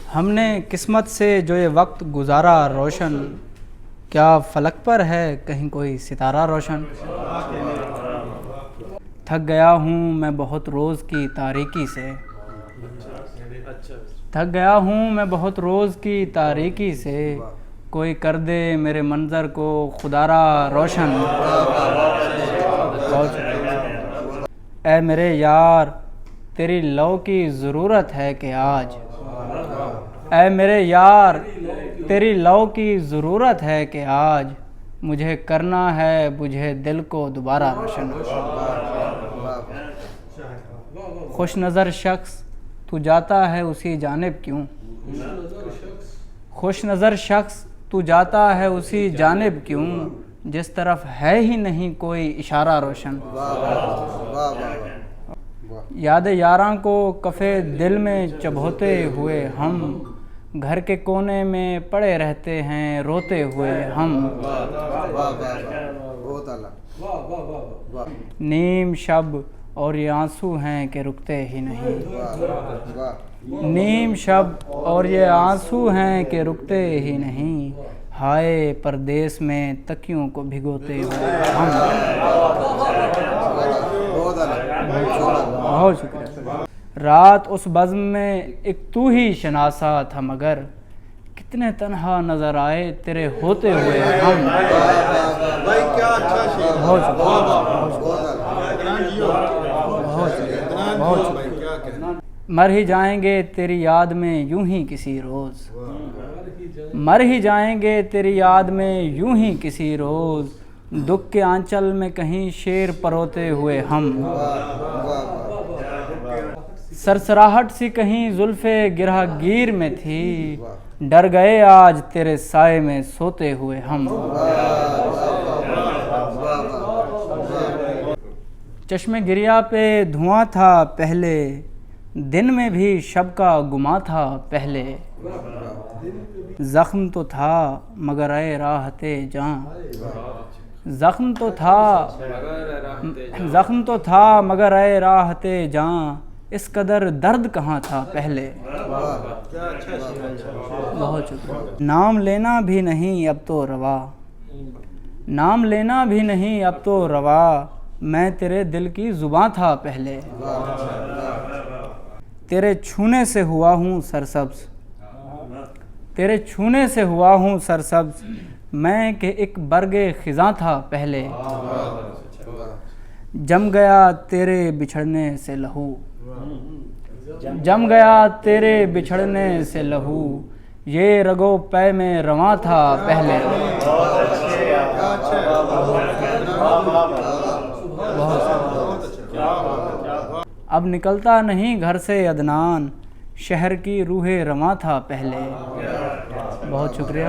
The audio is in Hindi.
हमने किस्मत से जो ये वक्त गुजारा रोशन, क्या फलक पर है कहीं कोई सितारा रोशन। थक गया हूँ मैं बहुत रोज़ की तारीकी से, थक गया हूँ मैं बहुत रोज़ की तारीकी से, कोई कर दे मेरे मंज़र को खुदारा रोशन। ऐ मेरे यार तेरी लौ की ज़रूरत है कि आज, ऐ मेरे यार तेरी लौ की ज़रूरत है कि आज, मुझे करना है बुझे दिल को दोबारा रोशन। खुश नज़र शख्स तू जाता है उसी जानिब क्यों, खुश नज़र शख्स तू जाता है उसी जानिब क्यों, जिस तरफ है ही नहीं कोई इशारा रोशन। याद यारां को कफ़े दिल में चबोते हुए हम, घर के कोने में पड़े रहते हैं रोते हुए हम। नीम शब और ये आंसू हैं कि रुकते ही नहीं, नीम शब और ये आंसू हैं कि रुकते ही नहीं, हाय परदेस में तकियों को भिगोते हुए हम। बहुत शुक्रिया। रात उस बज़्म में एक तू ही शनासा था, मगर कितने तन्हा नजर आए तेरे होते हुए हम। बहुत शुक्रिया। मर ही जाएंगे तेरी याद में यूं ही किसी रोज़, मर ही जाएंगे तेरी याद में यूं ही किसी रोज़, दुख के आंचल में कहीं शेर परोते हुए हम। सरसराहट सी कहीं जुल्फ़े गिरहगीर में थी, डर गए आज तेरे साए में सोते हुए हम। चश्मे गिरिया पे धुआं था पहले, दिन में भी शब का गुमा था पहले, ज़ख्म तो था मगर ऐ राहते जां, ज़ख्म तो था मगर ऐ राहते जां, इस कदर दर्द कहाँ था पहले। बहुत शुक्रिया। नाम लेना भी नहीं अब तो रवा, नाम लेना भी नहीं अब तो रवा, मैं तेरे दिल की ज़ुबां था पहले। तेरे छूने से हुआ हूँ सरसब्ज़, तेरे छूने से हुआ हूँ सरसब्ज़, मैं के एक बरगे ख़िज़ां था पहले। जम गया तेरे बिछड़ने से लहू, जम गया तेरे बिछड़ने से लहू, ये रगो पै में रवां था पहले। अब निकलता नहीं घर से अदनान, शहर की रूहे रवां था पहले। बहुत शुक्रिया।